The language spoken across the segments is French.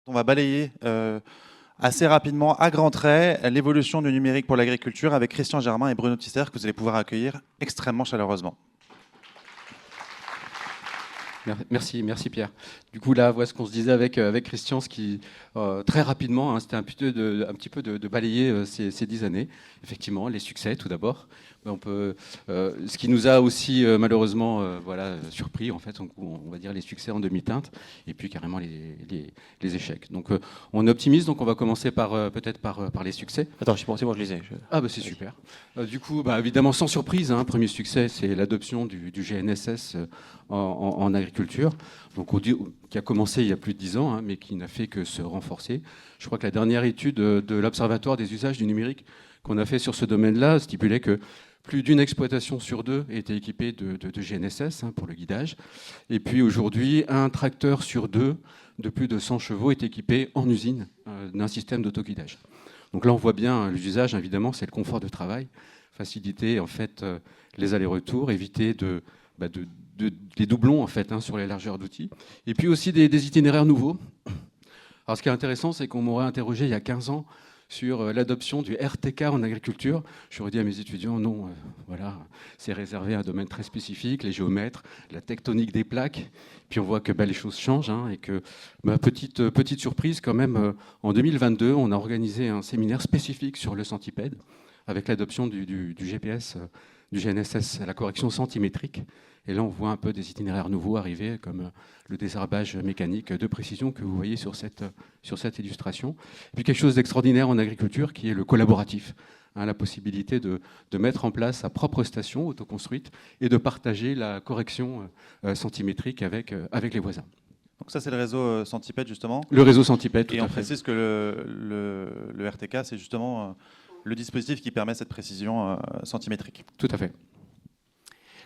On va balayer assez rapidement, à grands traits, l'évolution du numérique pour l'agriculture avec Christian Germain et Bruno Tisser, que vous allez pouvoir accueillir extrêmement chaleureusement. Merci Pierre. Du coup là, voilà ce qu'on se disait avec Christian, ce qui très rapidement, hein, c'était un petit peu de balayer ces 10 années. Effectivement, les succès tout d'abord. On peut, ce qui nous a aussi malheureusement surpris en fait, on va dire les succès en demi-teinte et puis carrément les échecs. Donc on est optimiste, donc on va commencer peut-être par les succès. Attends, c'est bon, je les ai. Ah bah c'est super. Du coup, évidemment sans surprise, hein, premier succès, c'est l'adoption du GNSS en agriculture, donc qui a commencé il y a plus de 10 ans, hein, mais qui n'a fait que se renforcer. Je crois que la dernière étude de l'Observatoire des usages du numérique qu'on a fait sur ce domaine-là stipulait que plus d'une exploitation sur deux était équipée de GNSS, hein, pour le guidage. Et puis aujourd'hui, un tracteur sur deux de plus de 100 chevaux est équipé en usine d'un système d'autoguidage. Donc là, on voit bien l'usage, évidemment, c'est le confort de travail, faciliter en fait les allers-retours, éviter des doublons en fait, hein, sur les largeurs d'outils. Et puis aussi des itinéraires nouveaux. Alors ce qui est intéressant, c'est qu'on m'aurait interrogé il y a 15 ans sur l'adoption du RTK en agriculture. J'aurais dit à mes étudiants, non, voilà, c'est réservé à un domaine très spécifique, les géomètres, la tectonique des plaques. Puis on voit que les choses changent, hein, et que, petite surprise quand même, en 2022, on a organisé un séminaire spécifique sur le centipède, avec l'adoption du GPS, du GNSS, la correction centimétrique. Et là, on voit un peu des itinéraires nouveaux arriver, comme le désherbage mécanique de précision que vous voyez sur cette illustration. Et puis quelque chose d'extraordinaire en agriculture, qui est le collaboratif. Hein, la possibilité de mettre en place sa propre station autoconstruite et de partager la correction centimétrique avec les voisins. Donc ça, c'est le réseau Centipède, justement. Le réseau Centipède, tout à fait. Et on précise que le RTK, c'est justement le dispositif qui permet cette précision centimétrique. Tout à fait.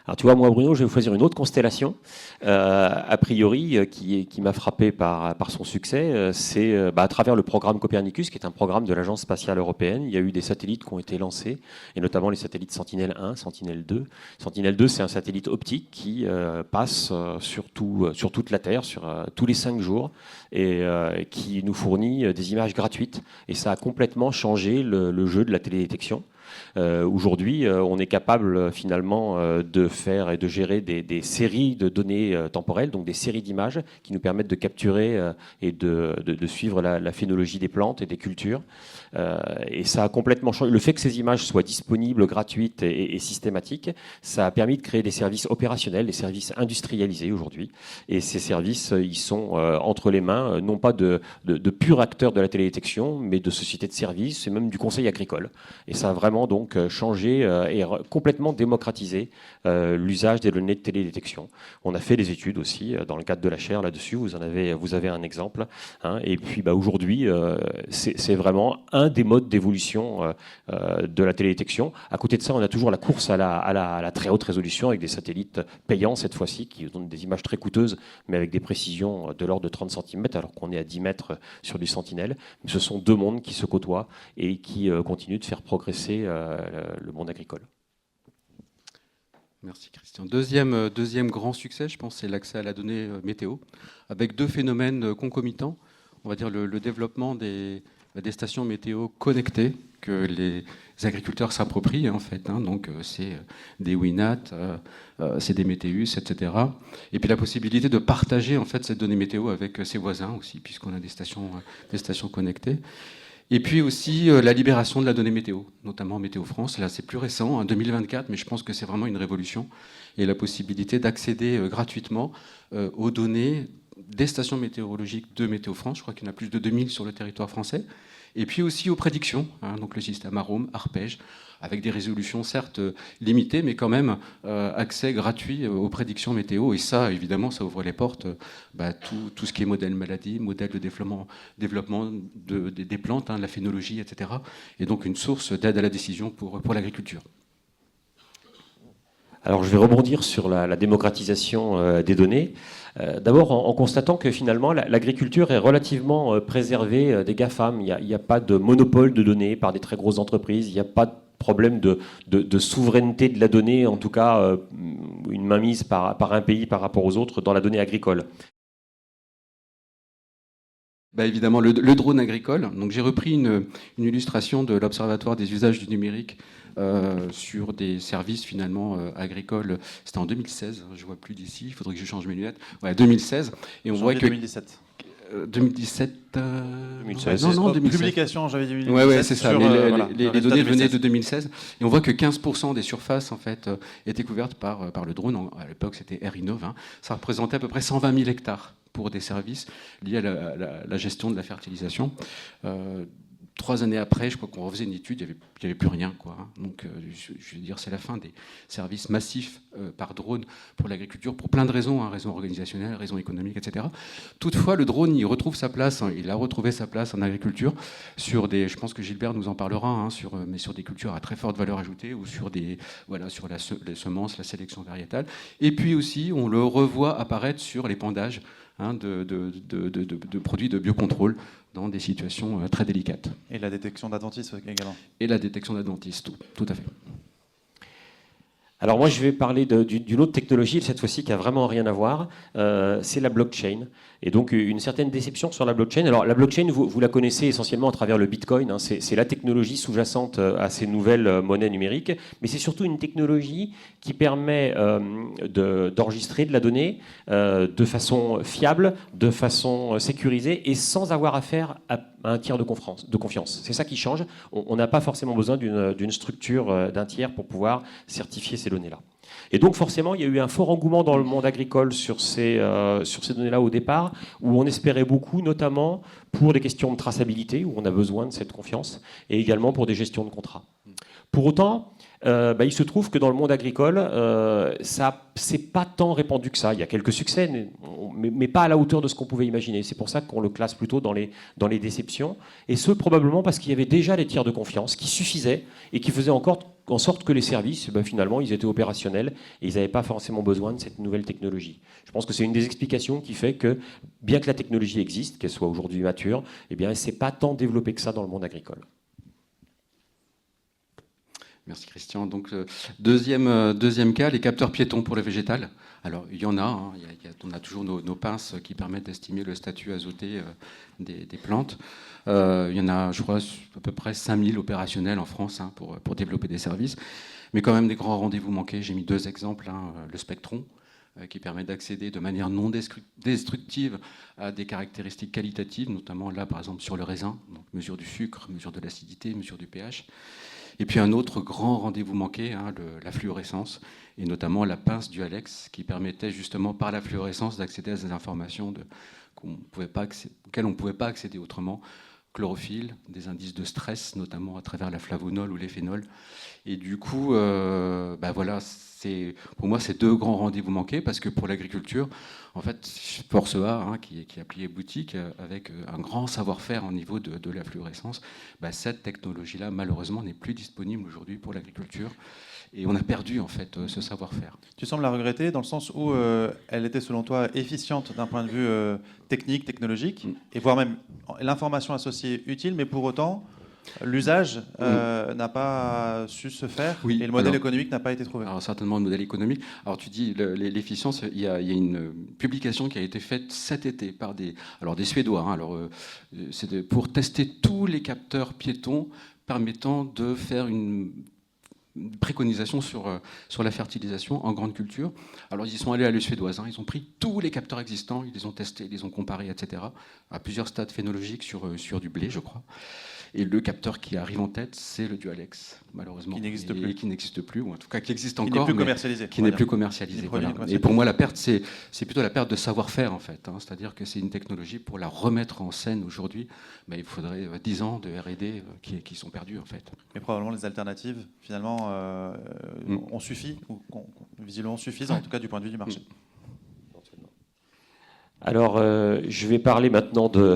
Alors tu vois, moi Bruno, je vais choisir une autre constellation, a priori, qui m'a frappé par son succès. C'est à travers le programme Copernicus, qui est un programme de l'Agence spatiale européenne. Il y a eu des satellites qui ont été lancés, et notamment les satellites Sentinelle-1, Sentinelle-2. Sentinelle-2, c'est un satellite optique qui passe sur toute la Terre, sur tous les 5 jours, et qui nous fournit des images gratuites. Et ça a complètement changé le jeu de la télédétection. Aujourd'hui, on est capable finalement de faire et de gérer des séries de données temporelles, donc des séries d'images qui nous permettent de capturer et de suivre la phénologie des plantes et des cultures. Et ça a complètement changé. Le fait que ces images soient disponibles, gratuites et systématiques, ça a permis de créer des services opérationnels, des services industrialisés aujourd'hui. Et ces services, ils sont entre les mains, non pas de purs acteurs de la télédétection, mais de sociétés de services et même du conseil agricole. Et ça a vraiment donc changé et complètement démocratisé l'usage des données de télédétection. On a fait des études aussi dans le cadre de la chaire là-dessus. Vous avez un exemple. Hein. Et puis aujourd'hui, c'est vraiment un des modes d'évolution de la télédétection. À côté de ça, on a toujours la course à la très haute résolution avec des satellites payants cette fois-ci qui donnent des images très coûteuses, mais avec des précisions de l'ordre de 30 cm, alors qu'on est à 10 mètres sur du Sentinelle. Mais ce sont deux mondes qui se côtoient et qui continuent de faire progresser le monde agricole. Merci Christian. Deuxième grand succès, je pense, c'est l'accès à la donnée météo, avec deux phénomènes concomitants. On va dire le développement des stations météo connectées que les agriculteurs s'approprient en fait. Hein. Donc c'est des Winat, c'est des Météus, etc. Et puis la possibilité de partager en fait cette donnée météo avec ses voisins aussi, puisqu'on a des stations connectées. Et puis aussi la libération de la donnée météo, notamment Météo France. Là, c'est plus récent, en 2024, mais je pense que c'est vraiment une révolution. Et la possibilité d'accéder gratuitement aux données des stations météorologiques de Météo France. Je crois qu'il y en a plus de 2000 sur le territoire français. Et puis aussi aux prédictions, hein, donc le système Arome, Arpège, avec des résolutions certes limitées, mais quand même accès gratuit aux prédictions météo. Et ça, évidemment, ça ouvre les portes, tout ce qui est modèle maladie, modèle de développement des plantes, hein, la phénologie, etc. Et donc une source d'aide à la décision pour l'agriculture. Alors je vais rebondir sur la démocratisation des données. D'abord en constatant que finalement l'agriculture est relativement préservée des GAFAM. Il n'y a pas de monopole de données par des très grosses entreprises, il n'y a pas de problème de souveraineté de la donnée, en tout cas une mainmise par un pays par rapport aux autres dans la donnée agricole. Bah évidemment, le drone agricole. Donc j'ai repris une illustration de l'Observatoire des usages du numérique sur des services finalement agricoles. C'était en 2016, je vois plus d'ici, il faudrait que je change mes lunettes. Ouais, 2016 et on voit que 2017. 2017. 2016. Non, 2016. Publication, j'avais dit 2017. Ouais, c'est ça. Sur, Mais voilà, les le résultat données venaient 2016. de 2016 et on voit que 15% des surfaces en fait étaient couvertes par le drone. À l'époque, c'était Airinov. Hein. Ça représentait à peu près 120 000 hectares pour des services liés à la gestion de la fertilisation. 3 années après, je crois qu'on refaisait une étude, il n'y avait plus rien, quoi. Donc, je veux dire, c'est la fin des services massifs par drone pour l'agriculture, pour plein de raisons, hein, raisons organisationnelles, raisons économiques, etc. Toutefois, le drone, il retrouve sa place, hein, il a retrouvé sa place en agriculture, sur des, je pense que Gilbert nous en parlera, hein, mais sur des cultures à très forte valeur ajoutée, ou sur sur les semences, la sélection variétale. Et puis aussi, on le revoit apparaître sur l'épandage de produits de biocontrôle dans des situations très délicates. Et la détection d'adventisme également. Et la détection d'adventisme, tout à fait. Alors moi, je vais parler d'une autre technologie, cette fois-ci, qui a vraiment rien à voir. C'est la blockchain. Et donc, une certaine déception sur la blockchain. Alors, la blockchain, vous la connaissez essentiellement à travers le Bitcoin. Hein. C'est la technologie sous-jacente à ces nouvelles monnaies numériques. Mais c'est surtout une technologie qui permet d'enregistrer de la donnée de façon fiable, de façon sécurisée et sans avoir affaire à un tiers de confiance. C'est ça qui change. On n'a pas forcément besoin d'une structure d'un tiers pour pouvoir certifier ces données-là. Et donc forcément, il y a eu un fort engouement dans le monde agricole sur ces données-là au départ, où on espérait beaucoup, notamment pour des questions de traçabilité, où on a besoin de cette confiance, et également pour des gestions de contrats. Pour autant, il se trouve que dans le monde agricole, c'est pas tant répandu que ça. Il y a quelques succès, mais pas à la hauteur de ce qu'on pouvait imaginer. C'est pour ça qu'on le classe plutôt dans les déceptions. Et ce, probablement parce qu'il y avait déjà les tiers de confiance qui suffisaient et qui faisaient encore en sorte que les services, finalement, ils étaient opérationnels et ils n'avaient pas forcément besoin de cette nouvelle technologie. Je pense que c'est une des explications qui fait que, bien que la technologie existe, qu'elle soit aujourd'hui mature, elle ne s'est pas tant développée que ça dans le monde agricole. Merci Christian. Donc, deuxième cas, les capteurs piétons pour le végétal. Alors, il y en a. Hein, on a toujours nos pinces qui permettent d'estimer le statut azoté des plantes. Il y en a, je crois, à peu près 5000 opérationnels en France hein, pour développer des services. Mais quand même, des grands rendez-vous manqués. J'ai mis 2 exemples. Hein, le Spectron, qui permet d'accéder de manière non destructive à des caractéristiques qualitatives, notamment là, par exemple, sur le raisin. Donc, mesure du sucre, mesure de l'acidité, mesure du pH. Et puis un autre grand rendez-vous manqué, hein, la fluorescence, et notamment la pince du Alex, qui permettait justement par la fluorescence d'accéder à des informations auxquelles on ne pouvait pas accéder autrement. Chlorophylle, des indices de stress, notamment à travers la flavonol ou les phénols. Et du coup, voilà, pour moi, c'est 2 grands rendez-vous manqués, parce que pour l'agriculture, en fait, Force A, hein, qui a plié boutique, avec un grand savoir-faire au niveau de la fluorescence, cette technologie-là, malheureusement, n'est plus disponible aujourd'hui pour l'agriculture. Et on a perdu, en fait, ce savoir-faire. Tu sembles la regretter dans le sens où elle était, selon toi, efficiente d'un point de vue technique, technologique, et voire même l'information associée utile, mais pour autant, l'usage n'a pas su se faire, et le modèle économique n'a pas été trouvé. Alors certainement le modèle économique. Alors tu dis l'efficience, il y a une publication qui a été faite cet été par des Suédois. Hein, c'était pour tester tous les capteurs piétons permettant de faire une préconisation sur la fertilisation en grande culture. Alors ils y sont allés à l'œil suédoise, hein, ils ont pris tous les capteurs existants, ils les ont testés, ils les ont comparés, etc. à plusieurs stades phénologiques sur du blé, je crois. Et le capteur qui arrive en tête, c'est le Dualex, malheureusement. Qui n'existe plus, ou en tout cas qui existe Qui encore. n'est plus commercialisé. Qui n'est plus commercialisé. Voilà. Et pour moi, la perte, c'est plutôt la perte de savoir-faire, en fait. Hein. C'est-à-dire que c'est une technologie, pour la remettre en scène aujourd'hui, il faudrait 10 ans de R&D qui sont perdus, en fait. Mais probablement les alternatives, finalement, ont suffi, ou visiblement suffisent, en tout cas du point de vue du marché. Alors, je vais parler maintenant de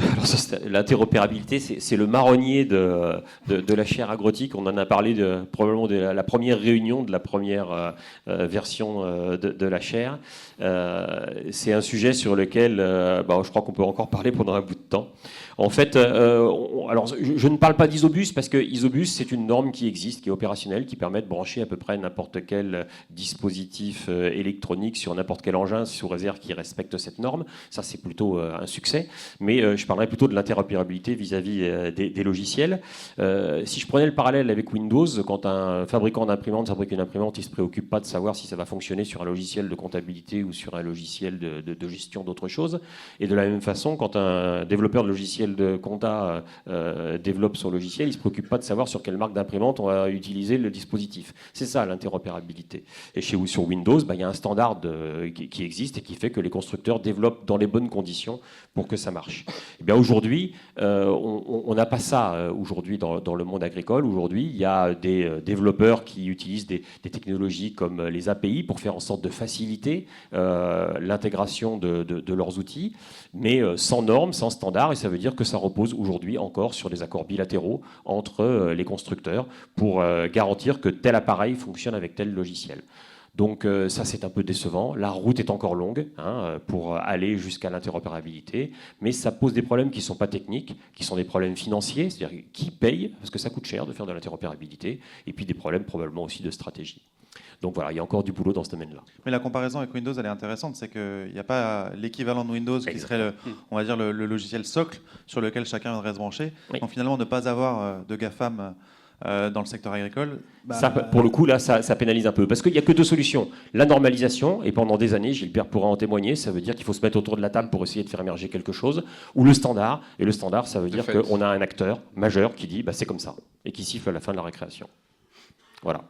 l'interopérabilité. C'est le marronnier de la chaire agrotique. On en a parlé probablement de la première réunion de la première version de la chaire. C'est un sujet sur lequel je crois qu'on peut encore parler pendant un bout de temps. En fait, alors je ne parle pas d'Isobus parce que Isobus, c'est une norme qui existe, qui est opérationnelle, qui permet de brancher à peu près n'importe quel dispositif électronique sur n'importe quel engin, sous réserve qu'il respecte cette norme. Ça, c'est plutôt un succès. Mais je parlerai plutôt de l'interopérabilité vis-à-vis des logiciels. Si je prenais le parallèle avec Windows, quand un fabricant d'imprimante fabrique une imprimante, il ne se préoccupe pas de savoir si ça va fonctionner sur un logiciel de comptabilité ou sur un logiciel de gestion d'autre chose. Et de la même façon, quand un développeur de logiciel de compta développe son logiciel, il ne se préoccupe pas de savoir sur quelle marque d'imprimante on va utiliser le dispositif. C'est ça l'interopérabilité. Et sur Windows, il y a un standard qui existe et qui fait que les constructeurs développent dans les bonnes conditions pour que ça marche. Et bien aujourd'hui, on n'a pas ça aujourd'hui dans le monde agricole. Aujourd'hui, il y a des développeurs qui utilisent des technologies comme les API pour faire en sorte de faciliter l'intégration de leurs outils, mais sans normes, sans standards, et ça veut dire que ça repose aujourd'hui encore sur des accords bilatéraux entre les constructeurs pour garantir que tel appareil fonctionne avec tel logiciel. Donc ça, c'est un peu décevant. La route est encore longue pour aller jusqu'à l'interopérabilité, mais ça pose des problèmes qui ne sont pas techniques, qui sont des problèmes financiers, c'est-à-dire qui paye, parce que ça coûte cher de faire de l'interopérabilité, et puis des problèmes probablement aussi de stratégie. Donc voilà, il y a encore du boulot dans ce domaine-là. Mais la comparaison avec Windows, elle est intéressante, c'est qu'il n'y a pas l'équivalent de Windows qui serait, on va dire, le logiciel socle sur lequel chacun viendrait se brancher. Oui. Donc finalement, ne pas avoir de GAFAM dans le secteur agricole... Ça, pour le coup, là, ça pénalise un peu. Parce qu'il n'y a que deux solutions. La normalisation, et pendant des années, Gilbert pourra en témoigner, ça veut dire qu'il faut se mettre autour de la table pour essayer de faire émerger quelque chose, ou le standard. Et le standard, ça veut dire qu'on a un acteur majeur qui dit c'est comme ça, et qui siffle à la fin de la récréation. Voilà.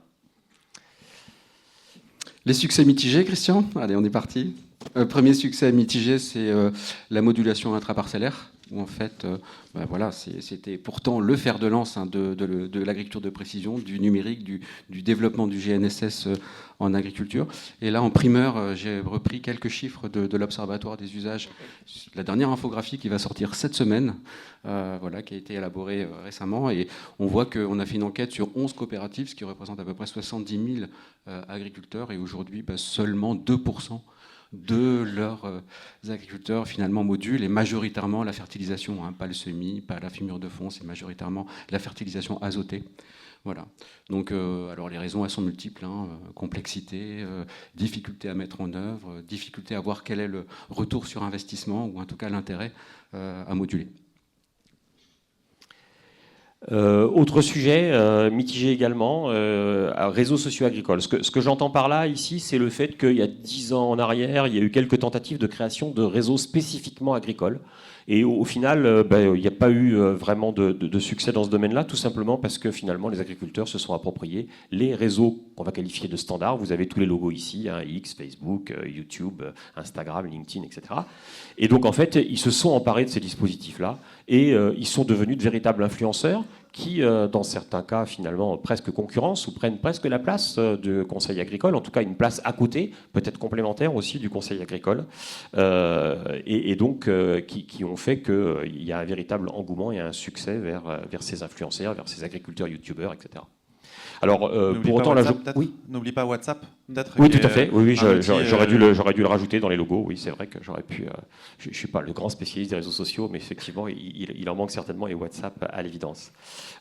Les succès mitigés, Christian? Allez, on est parti. Premier succès mitigé, c'est la modulation intraparcellaire, où en fait, voilà, c'était pourtant le fer de lance de l'agriculture de précision, du numérique, du développement du GNSS en agriculture. Et là, en primeur, j'ai repris quelques chiffres de l'Observatoire des usages. La dernière infographie qui va sortir cette semaine, voilà, qui a été élaborée récemment. Et on voit qu'on a fait une enquête sur 11 coopératives, ce qui représente à peu près 70 000 agriculteurs. Et aujourd'hui, seulement 2% de leurs agriculteurs finalement modulent, et majoritairement la fertilisation, pas le semis, pas la fumure de fond, c'est majoritairement la fertilisation azotée. Voilà. Donc, alors les raisons, elles sont multiples, complexité, difficulté à mettre en œuvre, difficulté à voir quel est le retour sur investissement, ou en tout cas l'intérêt à moduler. Autre sujet, mitigé également, réseaux sociaux agricoles. Ce que j'entends par là, ici, c'est le fait qu'il y a 10 ans en arrière, il y a eu quelques tentatives de création de réseaux spécifiquement agricoles. Et au final, il n'y a pas eu vraiment de succès dans ce domaine-là, tout simplement parce que finalement, les agriculteurs se sont appropriés les réseaux qu'on va qualifier de standards. Vous avez tous les logos ici, X, Facebook, YouTube, Instagram, LinkedIn, etc. Et donc, en fait, ils se sont emparés de ces dispositifs-là et ils sont devenus de véritables influenceurs qui, dans certains cas, finalement, presque concurrence ou prennent presque la place du conseil agricole, en tout cas une place à côté, peut-être complémentaire aussi du conseil agricole, et donc qui ont fait qu'il y a un véritable engouement et un succès vers ces influenceurs, vers ces agriculteurs, youtubeurs, etc. Alors, pour autant, oui. N'oublie pas WhatsApp, peut-être. Oui, tout à fait. Oui, j'aurais dû le rajouter dans les logos. Oui, c'est vrai que j'aurais pu. Je ne suis pas le grand spécialiste des réseaux sociaux, mais effectivement, il en manque certainement, et WhatsApp à l'évidence.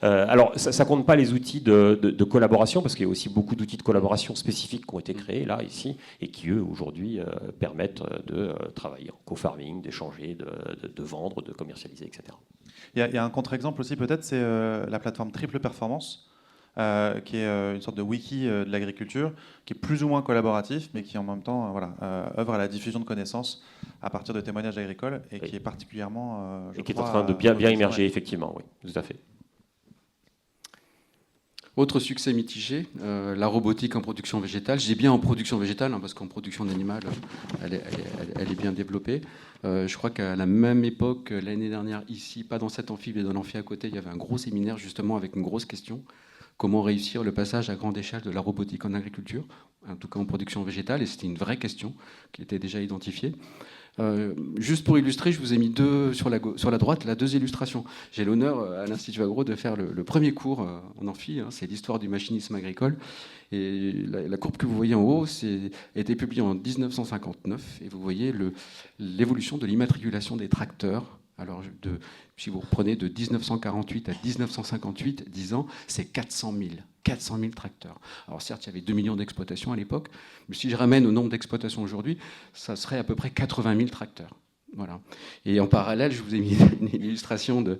Alors, ça compte pas les outils de collaboration, parce qu'il y a aussi beaucoup d'outils de collaboration spécifiques qui ont été créés là, ici, et qui eux aujourd'hui permettent de travailler en co-farming, d'échanger, de vendre, de commercialiser, etc. Il y a un contre-exemple aussi, peut-être, c'est la plateforme Triple Performance. Qui est une sorte de wiki de l'agriculture, qui est plus ou moins collaboratif, mais qui en même temps œuvre à la diffusion de connaissances à partir de témoignages agricoles, et qui est particulièrement, qui est en train de bien émerger, effectivement, oui, tout à fait. Autre succès mitigé, la robotique en production végétale. Je dis bien en production végétale, parce qu'en production d'animal, elle est bien développée. Je crois qu'à la même époque, l'année dernière, ici, pas dans cet amphi, mais dans l'amphi à côté, il y avait un gros séminaire justement avec une grosse question. Comment réussir le passage à grande échelle de la robotique en agriculture, en tout cas en production végétale, et c'était une vraie question qui était déjà identifiée. Juste pour illustrer, je vous ai mis sur la droite, deux illustrations. J'ai l'honneur à l'Institut Agro de faire le premier cours en amphi, c'est l'histoire du machinisme agricole. Et la courbe que vous voyez en haut a été publiée en 1959, et vous voyez l'évolution de l'immatriculation des tracteurs. Alors, si vous reprenez de 1948 à 1958, 10 ans, c'est 400 000 tracteurs. Alors certes, il y avait 2 millions d'exploitations à l'époque, mais si je ramène au nombre d'exploitations aujourd'hui, ça serait à peu près 80 000 tracteurs. Voilà. Et en parallèle, je vous ai mis une illustration de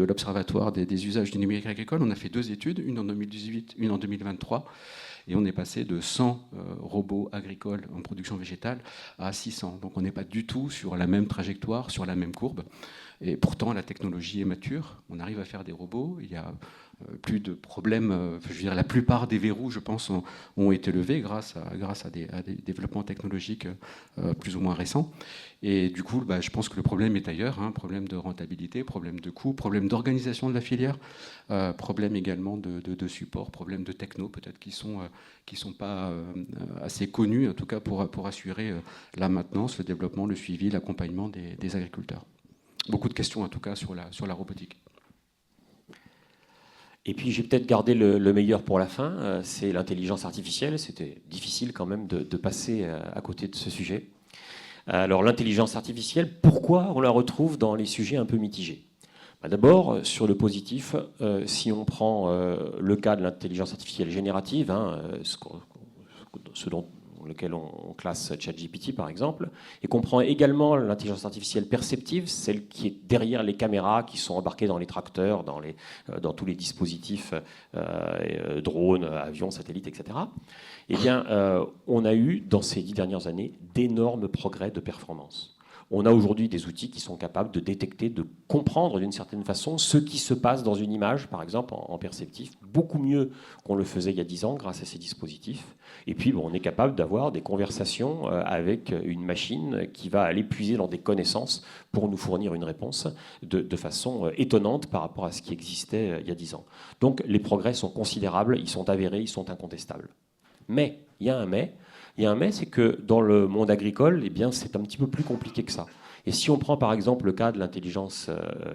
l'Observatoire des usages du numérique agricole. On a fait 2 études, une en 2018, une en 2023. Et on est passé de 100 robots agricoles en production végétale à 600. Donc on n'est pas du tout sur la même trajectoire, sur la même courbe. Et pourtant, la technologie est mature. On arrive à faire des robots. Il y a plus de problèmes. Je veux dire, la plupart des verrous, je pense, ont été levés grâce à des développements technologiques plus ou moins récents. Et du coup, je pense que le problème est ailleurs. Problème de rentabilité, problème de coût, problème d'organisation de la filière, problème également de support, problème de techno, peut-être qui sont pas assez connus, en tout cas pour assurer la maintenance, le développement, le suivi, l'accompagnement des agriculteurs. Beaucoup de questions, en tout cas, sur la robotique. Et puis j'ai peut-être gardé le meilleur pour la fin, c'est l'intelligence artificielle. C'était difficile quand même de passer à côté de ce sujet. Alors l'intelligence artificielle, pourquoi on la retrouve dans les sujets un peu mitigés? D'abord, sur le positif, si on prend le cas de l'intelligence artificielle générative, ce dont lequel on classe ChatGPT par exemple, et qu'on prend également l'intelligence artificielle perceptive, celle qui est derrière les caméras qui sont embarquées dans les tracteurs, dans tous les dispositifs, drones, avions, satellites, etc. Eh bien, on a eu dans ces 10 dernières années d'énormes progrès de performance. On a aujourd'hui des outils qui sont capables de détecter, de comprendre d'une certaine façon ce qui se passe dans une image, par exemple en perceptif, beaucoup mieux qu'on le faisait il y a 10 ans grâce à ces dispositifs. Et puis, on est capable d'avoir des conversations avec une machine qui va aller puiser dans des connaissances pour nous fournir une réponse de façon étonnante par rapport à ce qui existait il y a 10 ans. Donc, les progrès sont considérables, ils sont avérés, ils sont incontestables. Mais, il y a un mais. Il y a un mais, c'est que dans le monde agricole, eh bien, c'est un petit peu plus compliqué que ça. Et si on prend par exemple le cas de l'intelligence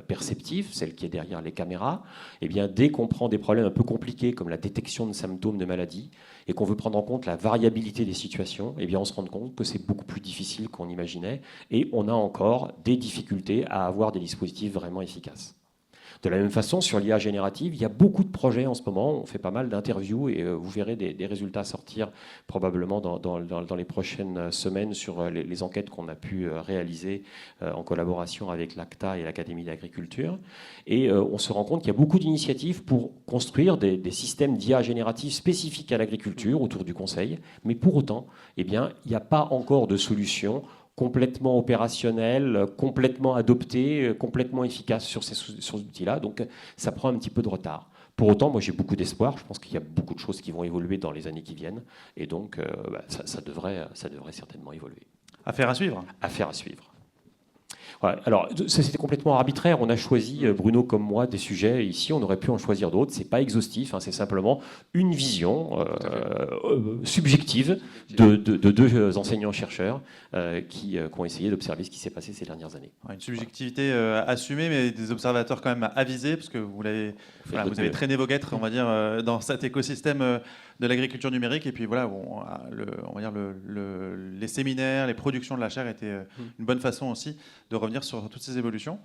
perceptive, celle qui est derrière les caméras, eh bien, dès qu'on prend des problèmes un peu compliqués comme la détection de symptômes de maladie et qu'on veut prendre en compte la variabilité des situations, eh bien, on se rend compte que c'est beaucoup plus difficile qu'on imaginait et on a encore des difficultés à avoir des dispositifs vraiment efficaces. De la même façon, sur l'IA générative, il y a beaucoup de projets en ce moment. On fait pas mal d'interviews et vous verrez des résultats sortir probablement dans les prochaines semaines sur les enquêtes qu'on a pu réaliser en collaboration avec l'ACTA et l'Académie d'agriculture. Et on se rend compte qu'il y a beaucoup d'initiatives pour construire des systèmes d'IA générative spécifiques à l'agriculture autour du conseil. Mais pour autant, eh bien, il n'y a pas encore de solution complètement opérationnel, complètement adopté, complètement efficace sur ces outils-là. Donc ça prend un petit peu de retard. Pour autant, moi j'ai beaucoup d'espoir. Je pense qu'il y a beaucoup de choses qui vont évoluer dans les années qui viennent. Et donc ça devrait certainement évoluer. Affaire à suivre. Affaire à suivre. Ouais, alors, ça c'était complètement arbitraire. On a choisi, Bruno comme moi, des sujets. Ici, on aurait pu en choisir d'autres. C'est pas exhaustif. C'est simplement une vision subjective de 2 enseignants-chercheurs qui ont essayé d'observer ce qui s'est passé ces dernières années. Une subjectivité assumée, mais des observateurs quand même avisés, parce que vous avez traîné vos guêtres, on va dire, dans cet écosystème de l'agriculture numérique. Et puis voilà, on va dire les séminaires, les productions de la chaire étaient une bonne façon aussi de revenir sur toutes ces évolutions.